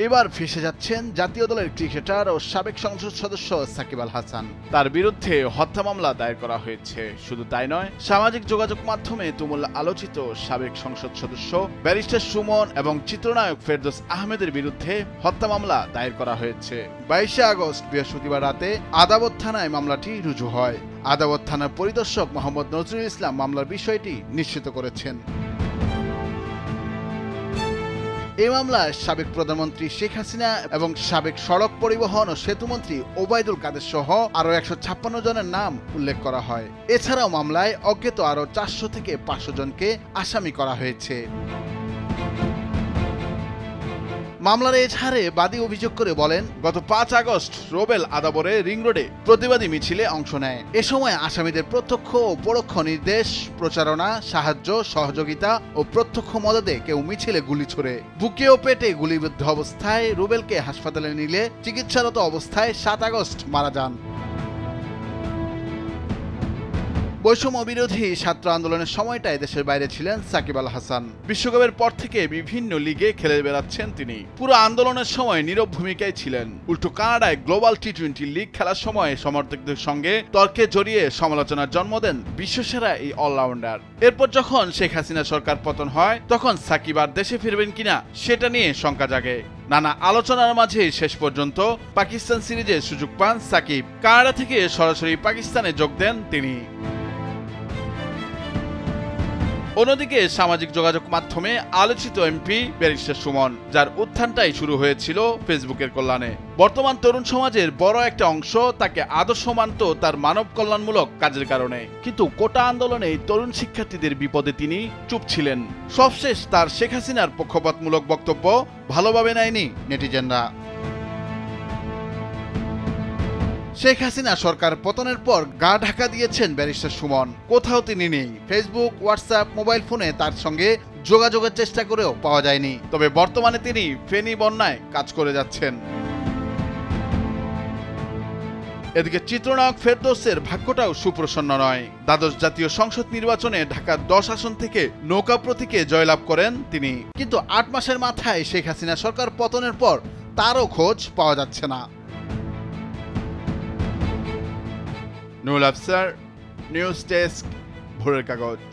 এবার ফেঁসে যাচ্ছেন জাতীয় দলের ক্রিকেটার ও সাবেক সংসদ সদস্য সাকিব আল হাসান। তার বিরুদ্ধে হত্যা মামলা দায়ের করা হয়েছে। শুধু তাই নয়, সামাজিক যোগাযোগ মাধ্যমে তুমুল আলোচিত সাবেক সংসদ সদস্য ব্যারিস্টার সুমন এবং চিত্রনায়ক ফেরদৌস আহমেদের বিরুদ্ধে হত্যা মামলা দায়ের করা হয়েছে। 22 আগস্ট বৃহস্পতিবার রাতে আদাবত থানায় মামলাটি রুজু হয়। আদাবত থানার পরিদর্শক মোহাম্মদ নজরুল ইসলাম মামলার বিষয়টি নিশ্চিত করেছেন। এই মামলায় সাবেক প্রধানমন্ত্রী শেখ হাসিনা এবং সাবেক সড়ক পরিবহন ও সেতুমন্ত্রী ওবায়দুল কাদের সহ আরো 156 জনের নাম উল্লেখ করা হয়। এছাড়াও মামলায় অজ্ঞাত আরো 400 থেকে 500 জনকে আসামি করা হয়েছে। মামলার এজাহারে বাদী অভিযোগ করে বলেন, গত 5 আগস্ট রোবেল আদাবরে রিং রোডে প্রতিবাদী মিছিলে অংশ নেয়। এ সময় আসামিদের প্রত্যক্ষ ও পরোক্ষ নির্দেশ, প্রচারণা, সাহায্য, সহযোগিতা ও প্রত্যক্ষ মদদে কেউ মিছিলে গুলি ছোড়ে। বুকে ও পেটে গুলিবিদ্ধ অবস্থায় রুবেলকে হাসপাতালে নিলে চিকিৎসারত অবস্থায় 7 আগস্ট মারা যান। বৈষম্য বিরোধী ছাত্র আন্দোলনের সময়টায় দেশের বাইরে ছিলেন সাকিব আল হাসান। বিশ্বকাপের পর থেকে বিভিন্ন লিগে খেলে বেড়াচ্ছেন তিনি। পুরো আন্দোলনের সময় নীরব ভূমিকায় ছিলেন। উল্টো কানাডায় গ্লোবাল টি-20 লিগ খেলার সময় সমর্থকদের সঙ্গে তর্কে জড়িয়ে সমালোচনার জন্ম দেন বিশ্বসেরা এই অলরাউন্ডার। এরপর যখন শেখ হাসিনা সরকার পতন হয়, তখন সাকিব আর দেশে ফিরবেন কিনা সেটা নিয়ে শঙ্কা জাগে। নানা আলোচনার মাঝে শেষ পর্যন্ত পাকিস্তান সিরিজে সুযোগ পান সাকিব। কানাডা থেকে সরাসরি পাকিস্তানে যোগ দেন তিনি। অন্যদিকে সামাজিক যোগাযোগ মাধ্যমে আলোচিত এমপি ব্যারিস্টার সুমন, যার উত্থানটাই শুরু হয়েছিল ফেসবুকের কল্যাণে। বর্তমান তরুণ সমাজের বড় একটা অংশ তাকে আদর্শ মানত তার মানব কল্যাণমূলক কাজের কারণে। কিন্তু কোটা আন্দোলনে তরুণ শিক্ষার্থীদের বিপদে তিনি চুপ ছিলেন। সবশেষ তার শেখ হাসিনার পক্ষপাতমূলক বক্তব্য ভালোভাবে নেয়নি নেটিজেনরা। শেখ হাসিনা সরকার পতনের পর গা ঢাকা দিয়েছেন ব্যারিস্টার সুমন। কোথাও তিনি নেই। ফেসবুক, হোয়াটসঅ্যাপ, মোবাইল ফোনে তার সঙ্গে যোগাযোগের চেষ্টা করেও পাওয়া যায়নি। তবে বর্তমানে তিনি ফেনী বন্যায় কাজ করে যাচ্ছেন। এদিকে চিত্রনায়ক ফেরদৌসের ভাগ্যটাও সুপ্রসন্ন নয়। দ্বাদশ জাতীয় সংসদ নির্বাচনে ঢাকার 10 আসন থেকে নৌকা প্রতীকে জয়লাভ করেন তিনি। কিন্তু 8 মাসের মাথায় শেখ হাসিনা সরকার পতনের পর তারও খোঁজ পাওয়া যাচ্ছে না। নুরুল আফসার, নিউজ ডেস্ক, ভোরের কাগজ।